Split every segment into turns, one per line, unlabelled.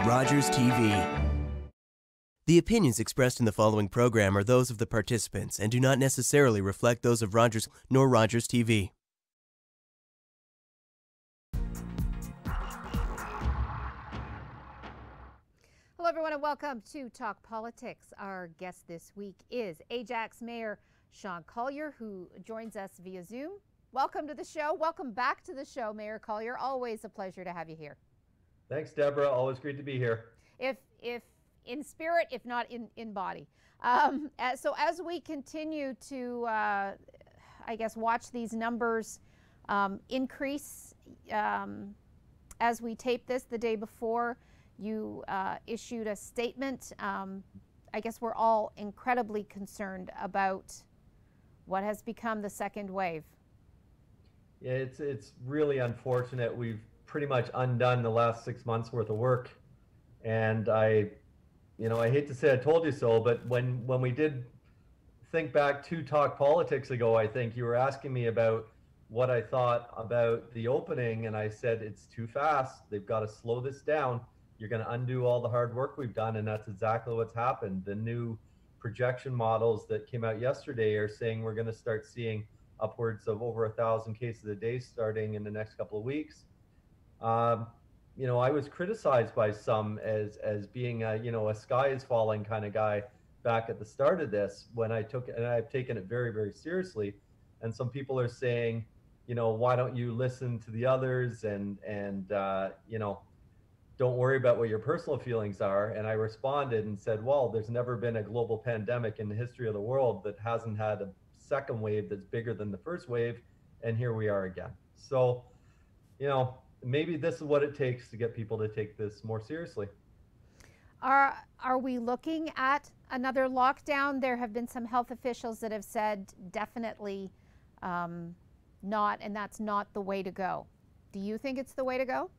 Rogers TV. The opinions expressed in the following program are those of the participants and do not necessarily reflect those of Rogers nor Rogers TV.
Hello everyone and welcome to Talk Politics. Our guest this week is Ajax Mayor Shaun Collier, who joins us via Zoom. Welcome to the show. Welcome back to the show, Mayor Collier. Always a pleasure to have you here.
Thanks, Deborah. Always great to be here.
If in spirit, if not in body. So as we continue to, I guess, watch these numbers increase, as we tape this the day before, you issued a statement. I guess we're all incredibly concerned about what has become the second wave.
Yeah, it's really unfortunate. We've pretty much undone the last 6 months worth of work. And I hate to say I told you so, but when we did think back to Talk Politics ago, I think you were asking me about what I thought about the opening, and I said it's too fast. They've got to slow this down. You're going to undo all the hard work we've done, and that's exactly what's happened. The new projection models that came out yesterday are saying we're going to start seeing upwards of over 1,000 cases a day starting in the next couple of weeks. I was criticized by some as being a sky is falling kind of guy back at the start of this when I took it, and I've taken it very, very seriously. And some people are saying, why don't you listen to the others and don't worry about what your personal feelings are. And I responded and said, well, there's never been a global pandemic in the history of the world that hasn't had a second wave that's bigger than the first wave. And here we are again. So, maybe this is what it takes to get people to take this more seriously.
Are we looking at another lockdown? There have been some health officials that have said definitely not, and that's not the way to go. Do you think it's the way to go?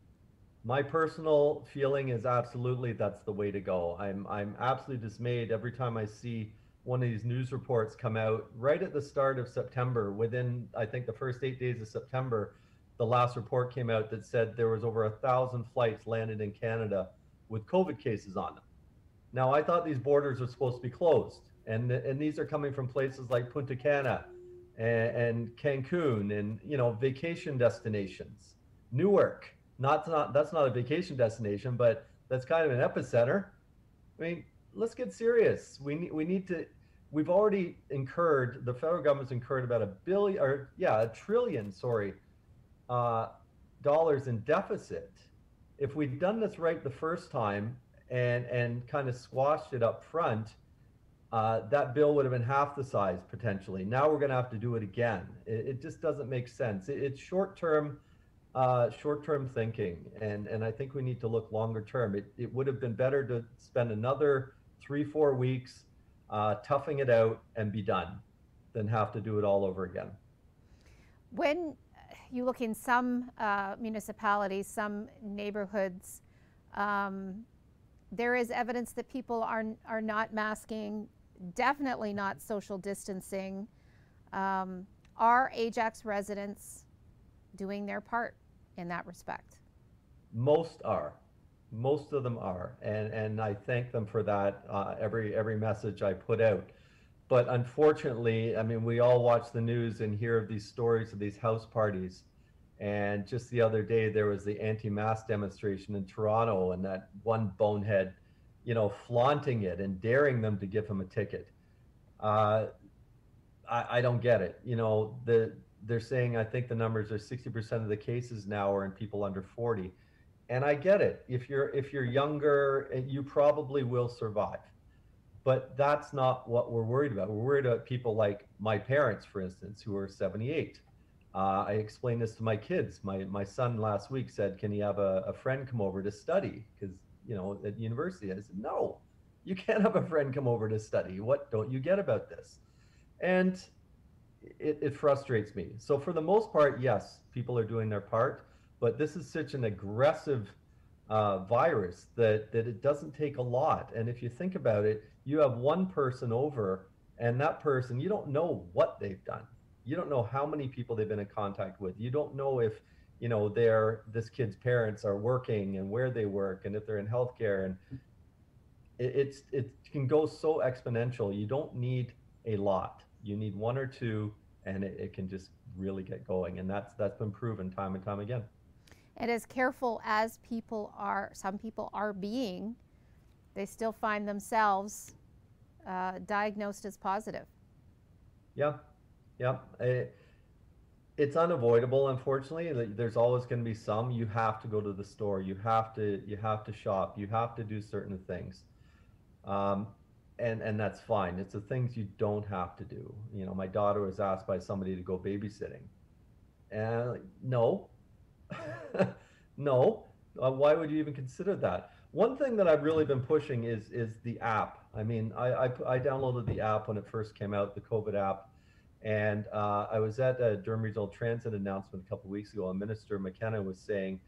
My personal feeling is absolutely that's the way to go. I'm absolutely dismayed every time I see one of these news reports come out right at the start of September. Within, I think, the first 8 days of September, the last report came out that said there was over 1,000 flights landed in Canada with COVID cases on them. Now, I thought these borders were supposed to be closed, and these are coming from places like Punta Cana and Cancun and vacation destinations. Newark, that's not a vacation destination, but that's kind of an epicenter. I mean, let's get serious. We've already incurred, the federal government's incurred about $1 trillion, dollars in deficit. If we'd done this right the first time and kind of squashed it up front, that bill would have been half the size potentially. Now we're going to have to do it again. It just doesn't make sense. It's short-term thinking, and I think we need to look longer term. It would have been better to spend another 3-4 weeks toughing it out and be done than have to do it all over again.
When you look in some municipalities, some neighborhoods, there is evidence that people are not masking, definitely not social distancing. Are Ajax residents doing their part in that respect?
Most are. Most of them are, and I thank them for that. Every message I put out. But unfortunately, I mean, we all watch the news and hear of these stories of these house parties. And just the other day, there was the anti-mask demonstration in Toronto, and that one bonehead, flaunting it and daring them to give him a ticket. I don't get it. They're saying, I think the numbers are 60% of the cases now are in people under 40. And I get it. If you're younger, you probably will survive. But that's not what we're worried about. We're worried about people like my parents, for instance, who are 78. I explained this to my kids. My son last week said, can he have a friend come over to study? Because, at university, I said, no, you can't have a friend come over to study. What don't you get about this? And it frustrates me. So for the most part, yes, people are doing their part, but this is such an aggressive virus that it doesn't take a lot. And if you think about it, you have one person over, and that person, you don't know what they've done. You don't know how many people they've been in contact with. You don't know if this kid's parents are working and where they work and if they're in healthcare, and it can go so exponential. You don't need a lot. You need one or two, and it can just really get going. And that's been proven time and time again.
And as careful as some people are being, they still find themselves diagnosed as positive.
Yeah, yeah. It's unavoidable, unfortunately. There's always going to be some. You have to go to the store. You have to shop. You have to do certain things. Um, and that's fine. It's the things you don't have to do. My daughter was asked by somebody to go babysitting, and no, no. Why would you even consider that? One thing that I've really been pushing is the app. I mean, I downloaded the app when it first came out, the COVID app, and I was at a Durham Regional Transit announcement a couple of weeks ago, and Minister McKenna was saying,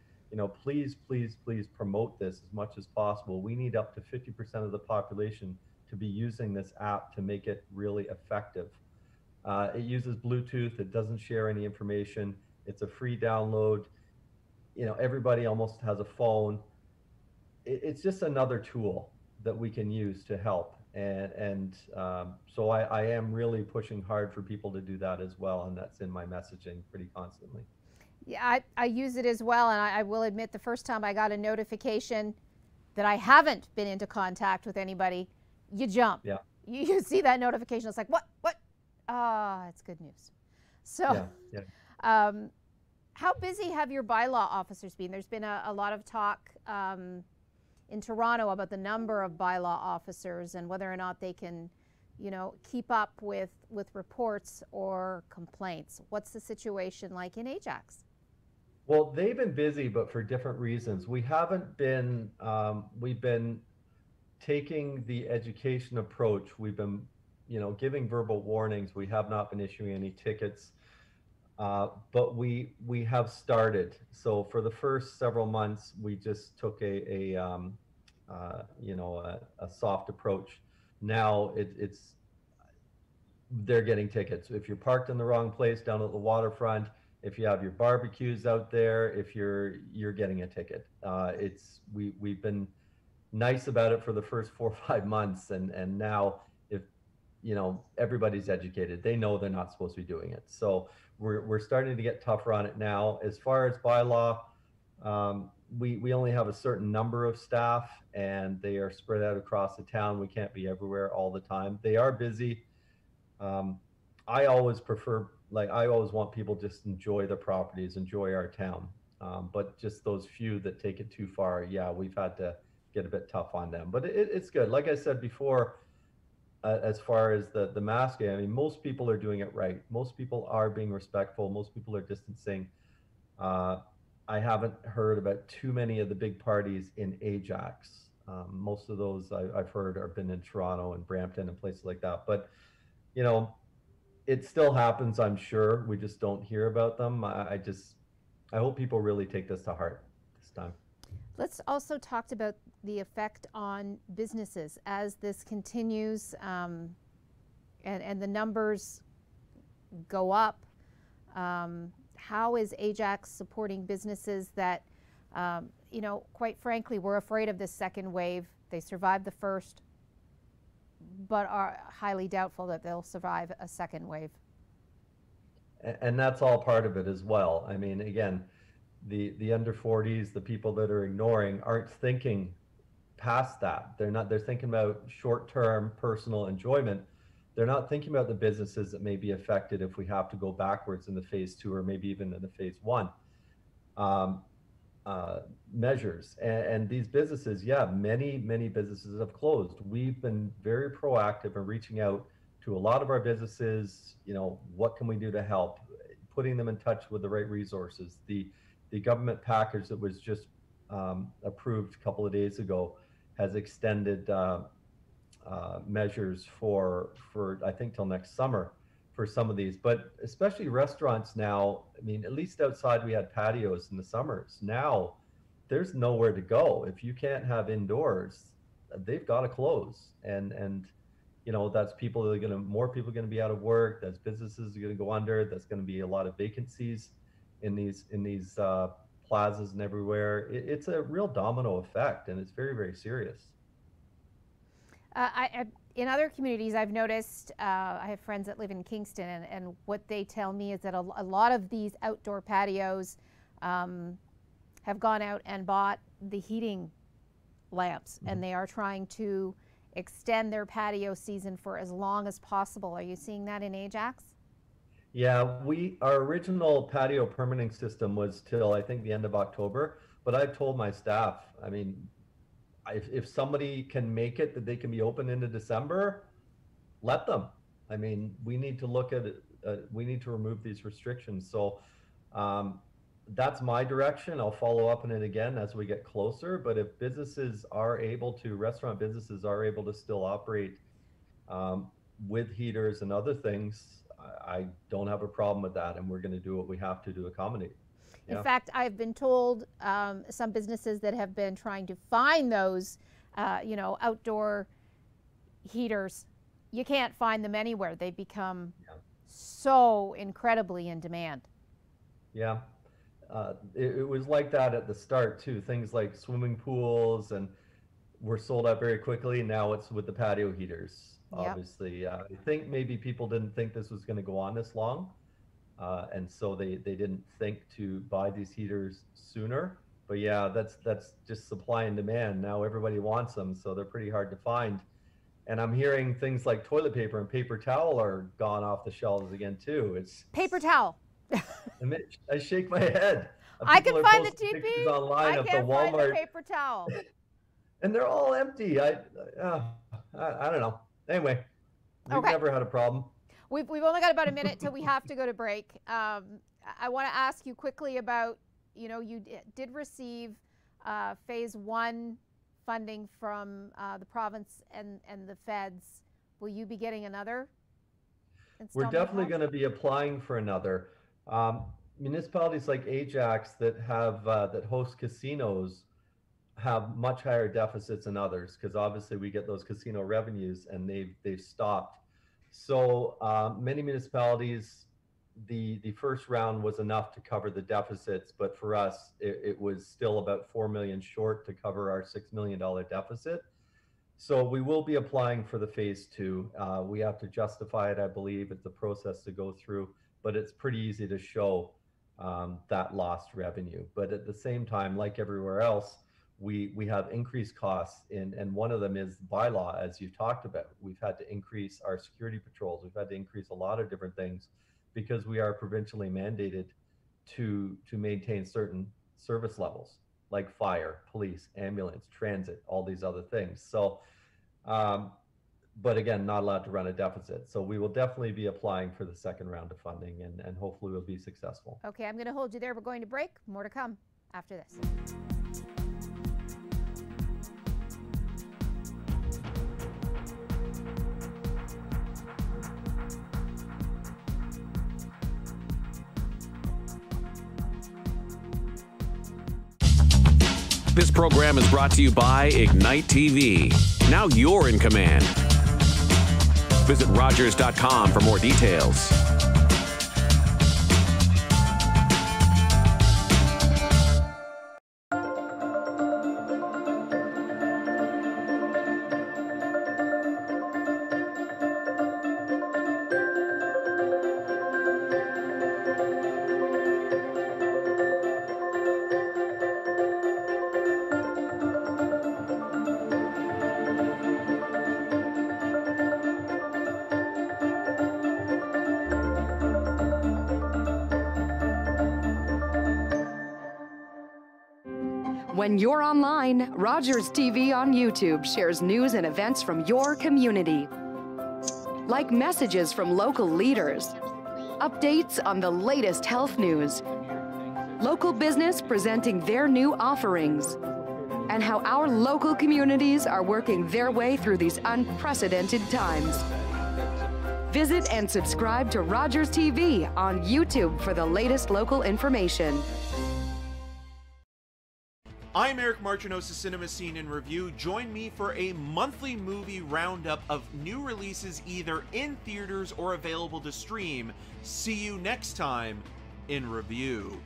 please, please, please promote this as much as possible. We need up to 50% of the population to be using this app to make it really effective. It uses Bluetooth. It doesn't share any information. It's a free download. Everybody almost has a phone. It's just another tool that we can use to help. And so I am really pushing hard for people to do that as well. And that's in my messaging pretty constantly.
Yeah, I use it as well, and I will admit the first time I got a notification that I haven't been into contact with anybody, you jump.
Yeah.
You see that notification, it's like, what? It's good news. So,
yeah.
How busy have your bylaw officers been? There's been a lot of talk in Toronto about the number of bylaw officers and whether or not they can keep up with reports or complaints. What's the situation like in Ajax?
Well, they've been busy, but for different reasons. We haven't been, we've been taking the education approach. We've been, giving verbal warnings. We have not been issuing any tickets, but we have started. So for the first several months, we just took a soft approach. Now they're getting tickets. If you're parked in the wrong place down at the waterfront, if you have your barbecues out there, if you're getting a ticket. We've been nice about it for the first 4 or 5 months, and now if everybody's educated, they know they're not supposed to be doing it. So we're starting to get tougher on it now. As far as bylaw, we only have a certain number of staff, and they are spread out across the town. We can't be everywhere all the time. They are busy. I always want people just enjoy the properties, enjoy our town. But just those few that take it too far, yeah, we've had to get a bit tough on them. But it's good. Like I said before, as far as the masking, I mean, most people are doing it right. Most people are being respectful. Most people are distancing. I haven't heard about too many of the big parties in Ajax. Most of those I've heard have been in Toronto and Brampton and places like that. But it still happens, I'm sure. We just don't hear about them. I hope people really take this to heart this time.
Let's also talk about the effect on businesses as this continues and the numbers go up. How is Ajax supporting businesses that, quite frankly, we're afraid of this second wave? They survived the first, but are highly doubtful that they'll survive a second wave.
And that's all part of it as well. I mean, again, the under 40s, the people that are ignoring, aren't thinking past that. They're thinking about short-term personal enjoyment. They're not thinking about the businesses that may be affected if we have to go backwards in the phase 2 or maybe even in the phase 1 measures. And these businesses, many businesses have closed. We've been very proactive in reaching out to a lot of our businesses. What can we do to help? Putting them in touch with the right resources. The government package that was just approved a couple of days ago has extended measures for I think till next summer for some of these, but especially restaurants now. I mean, at least outside we had patios in the summers. Now there's nowhere to go. If you can't have indoors, they've got to close. And that's more people are going to be out of work. That's businesses are going to go under. That's going to be a lot of vacancies. in these plazas and everywhere. It's a real domino effect, and it's very, very serious.
In other communities, I've noticed, I have friends that live in Kingston, and what they tell me is that a lot of these outdoor patios have gone out and bought the heating lamps, and they are trying to extend their patio season for as long as possible. Are you seeing that in Ajax?
Yeah, our original patio permitting system was till I think the end of October, but I've told my staff, I mean, if somebody can make it that they can be open into December, let them. I mean, we need to look at it, we need to remove these restrictions. So that's my direction. I'll follow up on it again as we get closer. But if businesses are able to, restaurant businesses are able to still operate with heaters and other things, I don't have a problem with that. And we're going to do what we have to accommodate.
Yeah. In fact, I've been told some businesses that have been trying to find those, outdoor heaters, you can't find them anywhere. They become so incredibly in demand.
Yeah. It was like that at the start too. Things like swimming pools and were sold out very quickly. Now it's with the patio heaters. Obviously, I think maybe people didn't think this was going to go on this long, and so they didn't think to buy these heaters sooner. But yeah, that's just supply and demand. Now everybody wants them, so they're pretty hard to find. And I'm hearing things like toilet paper and paper towel are gone off the shelves again too. It's
paper towel.
I shake my head.
I can find the TP.
Online
I can't find the paper towel.
And they're all empty. I don't know. Anyway, we've never had a problem.
We've only got about a minute till we have to go to break. I want to ask you quickly about, you did receive phase 1 funding from the province and the feds. Will you be getting another installment?
We're definitely going to be applying for another. Municipalities like Ajax that host casinos have much higher deficits than others, because obviously we get those casino revenues and they've stopped. So many municipalities, the first round was enough to cover the deficits, but for us it was still about 4 million short to cover our $6 million deficit. So we will be applying for the phase 2. We have to justify it, I believe. It's a process to go through, but it's pretty easy to show that lost revenue. But at the same time, like everywhere else, we have increased costs, and one of them is bylaw, as you've talked about. We've had to increase our security patrols. We've had to increase a lot of different things because we are provincially mandated to maintain certain service levels like fire, police, ambulance, transit, all these other things. So, but again, not allowed to run a deficit. So we will definitely be applying for the second round of funding, and hopefully we'll be successful.
Okay, I'm going to hold you there. We're going to break. More to come after this.
This program is brought to you by Ignite TV. Now you're in command. Visit Rogers.com for more details.
When you're online, Rogers TV on YouTube shares news and events from your community, like messages from local leaders, updates on the latest health news, local business presenting their new offerings, and how our local communities are working their way through these unprecedented times. Visit and subscribe to Rogers TV on YouTube for the latest local information.
I'm Eric Marchinosa's Cinema Scene in Review. Join me for a monthly movie roundup of new releases either in theaters or available to stream. See you next time in Review.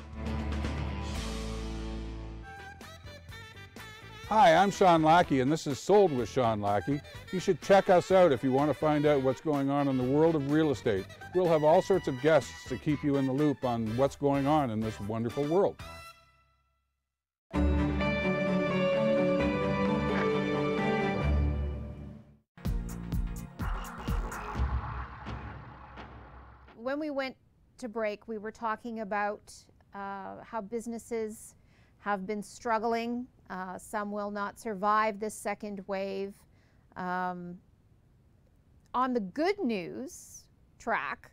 Hi, I'm Shaun Lackey, and this is Sold with Shaun Lackey. You should check us out if you want to find out what's going on in the world of real estate. We'll have all sorts of guests to keep you in the loop on what's going on in this wonderful world.
When we went to break, we were talking about how businesses have been struggling. Some will not survive this second wave. On the good news track,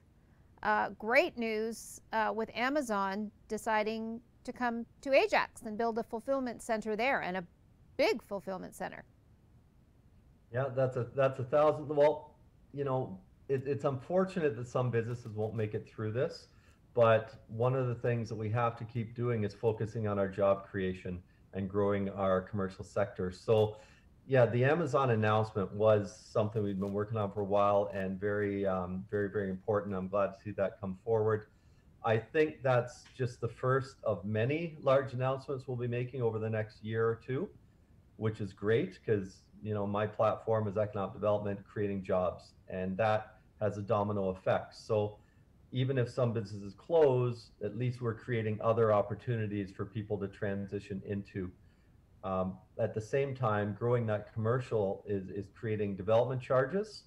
great news with Amazon deciding to come to Ajax and build a fulfillment center there, and a big fulfillment center.
Yeah, that's a thousand. Well, you know, it's unfortunate that some businesses won't make it through this, but one of the things that we have to keep doing is focusing on our job creation and growing our commercial sector. So yeah, the Amazon announcement was something we've been working on for a while, and very, very important. I'm glad to see that come forward. I think that's just the first of many large announcements we'll be making over the next year or two, which is great because, you know, my platform is economic development, creating jobs, and that has a domino effect. So even if some businesses close, at least we're creating other opportunities for people to transition into. At the same time, growing that commercial is creating development charges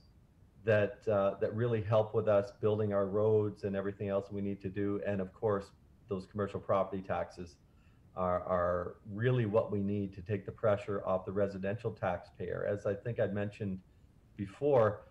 that really help with us building our roads and everything else we need to do. And of course, those commercial property taxes are really what we need to take the pressure off the residential taxpayer. As I think I'd mentioned before,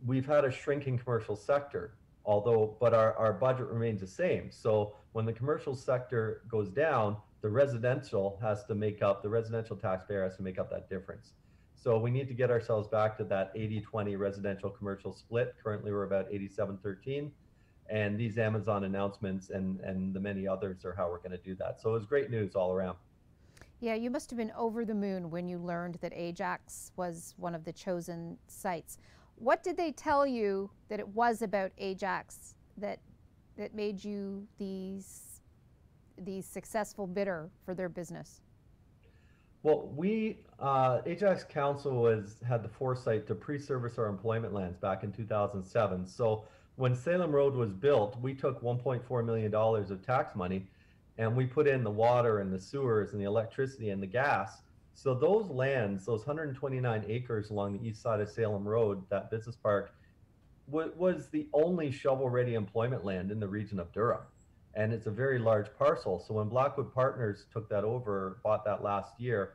we've had a shrinking commercial sector, but our budget remains the same. So when the commercial sector goes down, the residential taxpayer has to make up that difference. So we need to get ourselves back to that 80-20 residential commercial split. Currently we're about 87-13. And these Amazon announcements and the many others are how we're going to do that. So it was great news all around.
Yeah, you must have been over the moon when you learned that Ajax was one of the chosen sites. What did they tell you that it was about Ajax that made you the successful bidder for their business?
Well, Ajax Council had the foresight to pre-service our employment lands back in 2007. So when Salem Road was built, we took $1.4 million of tax money and we put in the water and the sewers and the electricity and the gas. So those lands, those 129 acres along the east side of Salem Road, that business park, was the only shovel-ready employment land in the region of Durham. And it's a very large parcel. So when Blackwood Partners took that over, bought that last year,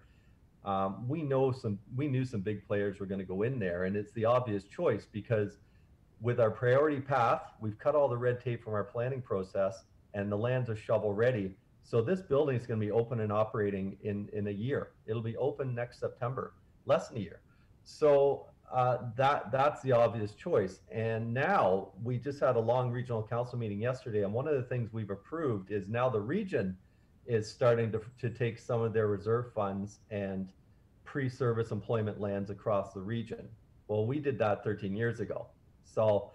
we knew some big players were going to go in there. And it's the obvious choice because with our priority path, we've cut all the red tape from our planning process and the lands are shovel-ready. So this building is going to be open and operating in a year. It'll be open next September, less than a year. So that's the obvious choice. And now we just had a long regional council meeting yesterday. And one of the things we've approved is now the region is starting to take some of their reserve funds and pre-service employment lands across the region. Well, we did that 13 years ago. So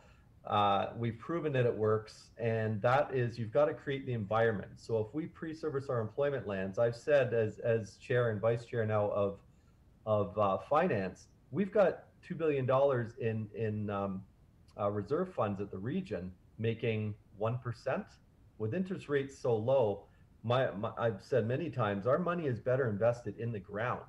we've proven that it works, and that is you've got to create the environment. So if we pre-service our employment lands, I've said as chair and vice chair now of finance, we've got $2 billion in reserve funds at the region, making 1%. With interest rates so low, I've said many times, our money is better invested in the ground.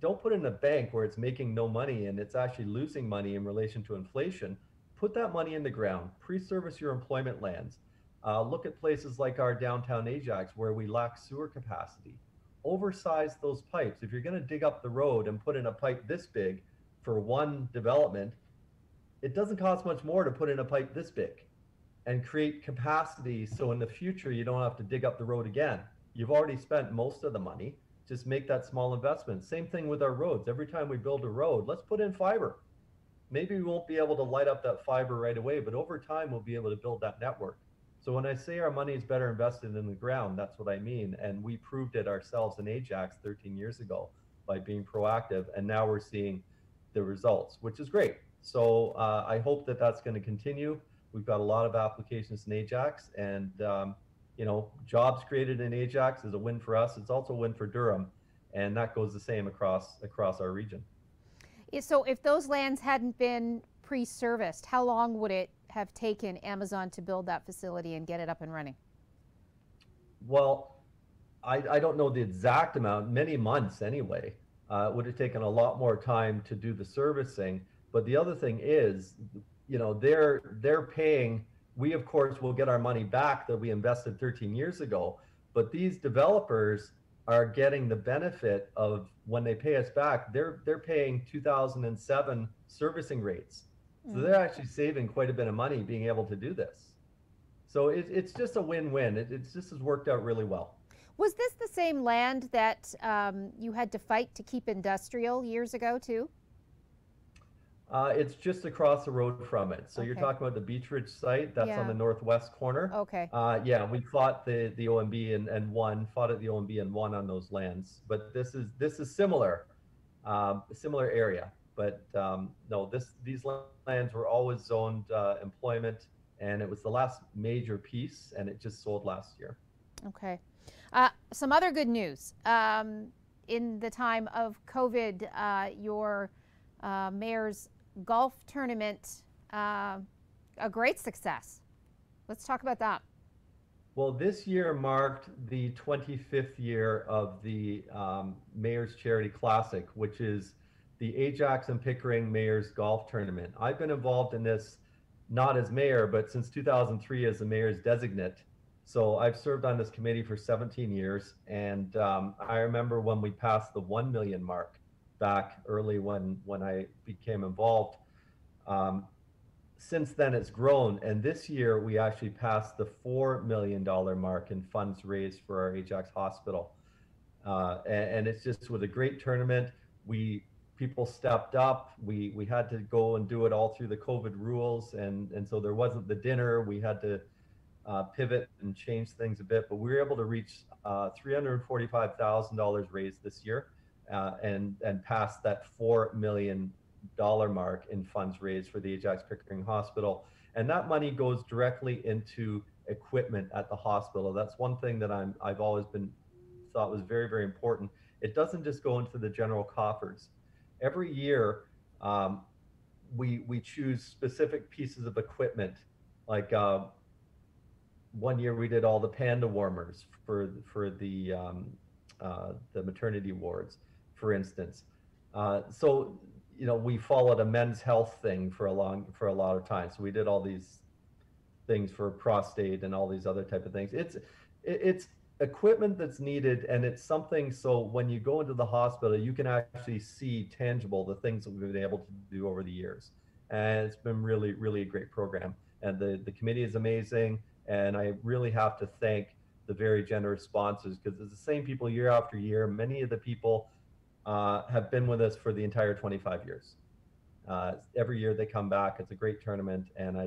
Don't put it in a bank where it's making no money and it's actually losing money in relation to inflation. Put that money in the ground, pre-service your employment lands. Look at places like our downtown Ajax where we lack sewer capacity. Oversize those pipes. If you're going to dig up the road and put in a pipe this big for one development, it doesn't cost much more to put in a pipe this big and create capacity so in the future you don't have to dig up the road again. You've already spent most of the money. Just make that small investment. Same thing with our roads. Every time we build a road, let's put in fiber. Maybe we won't be able to light up that fiber right away, but over time we'll be able to build that network. So when I say our money is better invested in the ground, that's what I mean. And we proved it ourselves in Ajax 13 years ago by being proactive. And now we're seeing the results, which is great. So I hope that that's going to continue. we've got a lot of applications in Ajax, and you know, jobs created in Ajax is a win for us. It's also a win for Durham, and that goes the same across our region.
So if those lands hadn't been pre-serviced, how long would it have taken Amazon to build that facility and get it up and running?
Well, I don't know the exact amount, many months anyway. It would have taken a lot more time to do the servicing. But the other thing is, you know, they're paying. We of course will get our money back that we invested 13 years ago. But these developers are getting the benefit of, when they pay us back, they're paying 2007 servicing rates. So they're actually saving quite a bit of money being able to do this. So it's just a win-win. It just has worked out really well.
Was this the same land that you had to fight to keep industrial years ago too?
It's just across the road from it. So
Okay.
you're talking about the Beach Ridge site. That's
Yeah.
on the northwest corner.
Okay.
Yeah, we fought the OMB and won. Fought at the OMB and won on those lands. But this is similar, similar area. But no, these lands were always zoned employment, and it was the last major piece, and it just sold last year.
Okay. Some other good news. In the time of COVID, your mayor's golf tournament, a great success. Let's talk about that.
Well, this year marked the 25th year of the Mayor's Charity Classic, which is the Ajax and Pickering Mayor's Golf Tournament. I've been involved in this not as mayor, but since 2003 as the mayor's designate. So I've served on this committee for 17 years. And I remember when we passed the 1 million mark back early when I became involved. Since then it's grown. And this year we actually passed the $4 million mark in funds raised for our Ajax Hospital. And it's just with a great tournament. People stepped up. We had to go and do it all through the COVID rules. And so there wasn't the dinner. We had to pivot and change things a bit, but we were able to reach $345,000 raised this year, and pass that $4 million mark in funds raised for the Ajax Pickering Hospital. And that money goes directly into equipment at the hospital. That's one thing that I've always thought was very, very important. It doesn't just go into the general coffers. Every year, we choose specific pieces of equipment, like one year we did all the panda warmers for the maternity wards, for instance. So you know, we followed a men's health thing for a lot of time. So we did all these things for prostate and all these other type of things. It's equipment that's needed, and it's something, so when you go into the hospital, you can actually see tangible the things that we've been able to do over the years. And it's been really, really a great program. And the committee is amazing. And I really have to thank the very generous sponsors, because it's the same people year after year. Many of the people have been with us for the entire 25 years. Every year they come back. It's a great tournament. And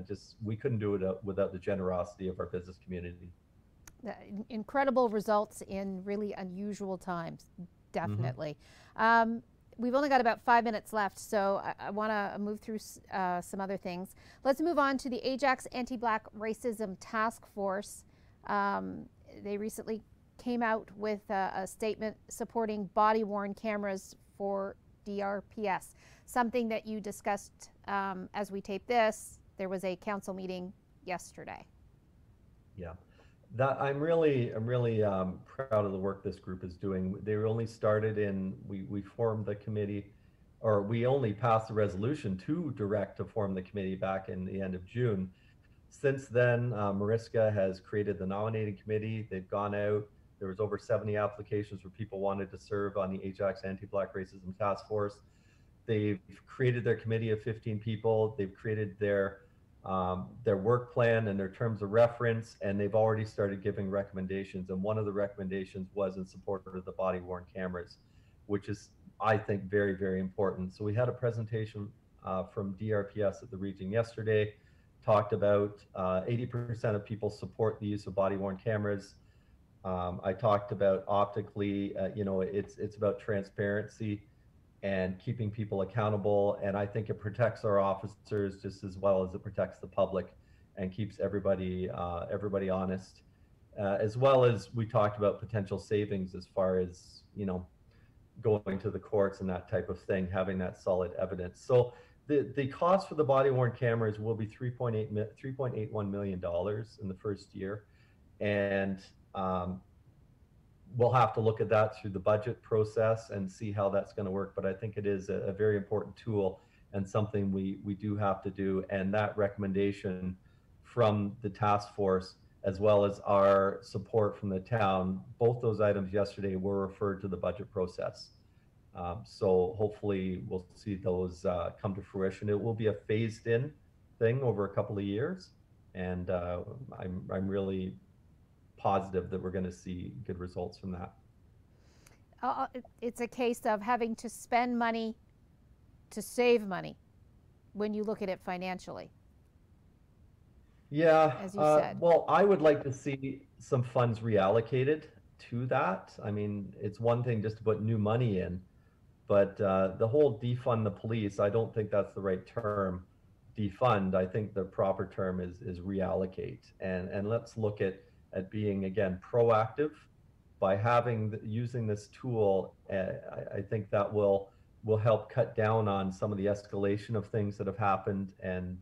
we couldn't do it without the generosity of our business community.
Incredible results in really unusual times, definitely. We've only got about 5 minutes left, so I want to move through some other things. Let's move on to the Ajax Anti-Black Racism Task Force. They recently came out with a statement supporting body-worn cameras for DRPS, something that you discussed as we tape this. There was a council meeting yesterday. Yeah.
I'm really proud of the work this group is doing. They were only started we formed the committee, or we only passed the resolution to direct to form the committee back in the end of June. Since then, Mariska has created the nominating committee. They've gone out. There was over 70 applications where people wanted to serve on the Ajax Anti-Black Racism Task Force. They've created their committee of 15 people. They've created their work plan and their terms of reference, and they've already started giving recommendations. And one of the recommendations was in support of the body-worn cameras, which is, I think, very, very important. So we had a presentation from DRPS at the region yesterday, talked about 80% of people support the use of body-worn cameras. I talked about optically, it's about transparency and keeping people accountable. And I think it protects our officers just as well as it protects the public. and keeps everybody honest, as well as we talked about potential savings as far as, you know, going to the courts and that type of thing, having that solid evidence. So the cost for the body-worn cameras will be $3.81 million in the first year. And we'll have to look at that through the budget process and see how that's going to work. But I think it is a very important tool and something we do have to do. And that recommendation from the task force, as well as our support from the town, both those items yesterday were referred to the budget process. So hopefully we'll see those come to fruition. It will be a phased in thing over a couple of years. And I'm really positive that we're going to see good results from that.
It's a case of having to spend money to save money when you look at it financially.
Yeah,
as you said.
Well, I would like to see some funds reallocated to that. I mean, it's one thing just to put new money in, but the whole defund the police, I don't think that's the right term. Defund, I think the proper term is reallocate. And let's look at being, again, proactive by using this tool. I think that will help cut down on some of the escalation of things that have happened. And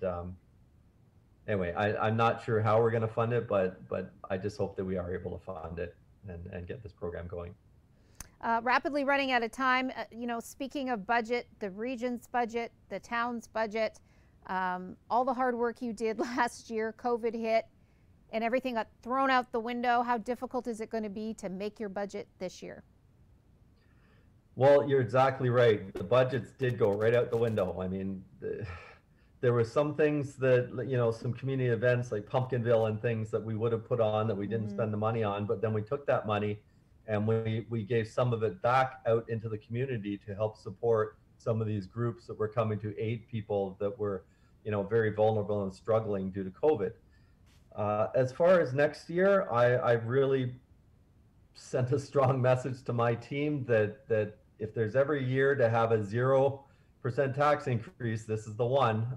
anyway, I'm not sure how we're going to fund it, but I just hope that we are able to fund it and get this program going.
Rapidly running out of time. You know, speaking of budget, the region's budget, the town's budget, all the hard work you did last year, COVID hit, and everything got thrown out the window. How difficult is it going to be to make your budget this year?
Well, you're exactly right. The budgets did go right out the window. I mean, there were some things that, you know, some community events like Pumpkinville and things that we would have put on that we didn't spend the money on, but then we took that money and we gave some of it back out into the community to help support some of these groups that were coming to aid people that were, you know, very vulnerable and struggling due to COVID. As far as next year, I really sent a strong message to my team that if there's ever a year to have a 0% tax increase, this is the one.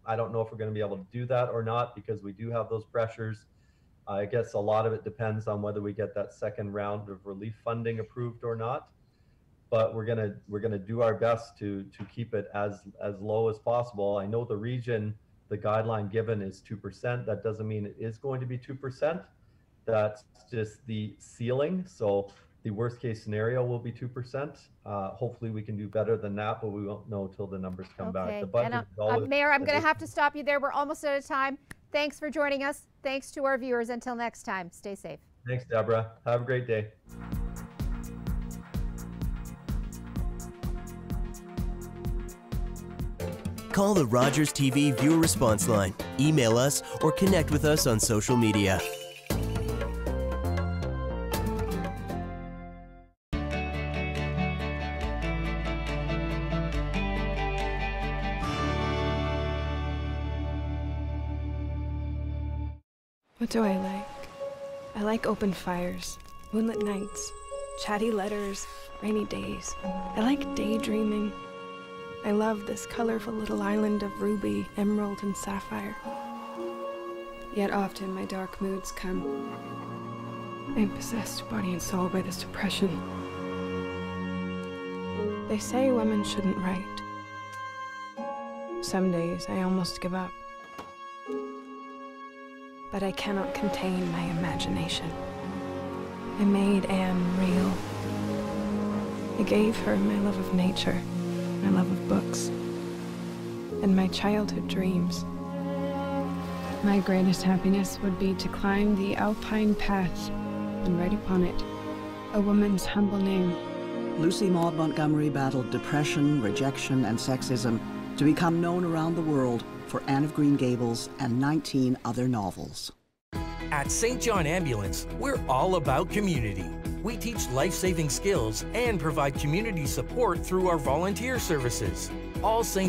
I don't know if we're going to be able to do that or not, because we do have those pressures. I guess a lot of it depends on whether we get that second round of relief funding approved or not. But we're gonna do our best to keep it as low as possible. I know the region, the guideline given is 2%. That doesn't mean it is going to be 2%. That's just the ceiling. So the worst case scenario will be 2%. Hopefully we can do better than that, but we won't know till the numbers come back. The budget is always,
Mayor, I'm going to have to stop you there. We're almost out of time. Thanks for joining us. Thanks to our viewers. Until next time, stay safe.
Thanks, Deborah. Have a great day.
Call the Rogers TV viewer response line, email us, or connect with us on social media.
What do I like? I like open fires, moonlit nights, chatty letters, rainy days. I like daydreaming. I love this colorful little island of ruby, emerald, and sapphire. Yet often my dark moods come. I'm possessed body and soul by this depression. They say women shouldn't write. Some days I almost give up. But I cannot contain my imagination. I made Anne real. I gave her my love of nature, my love of books, and my childhood dreams. My greatest happiness would be to climb the alpine path and write upon it a woman's humble name.
Lucy Maud Montgomery battled depression, rejection, and sexism to become known around the world for Anne of Green Gables and 19 other novels.
At St. John Ambulance, we're all about community. We teach life-saving skills and provide community support through our volunteer services. All St.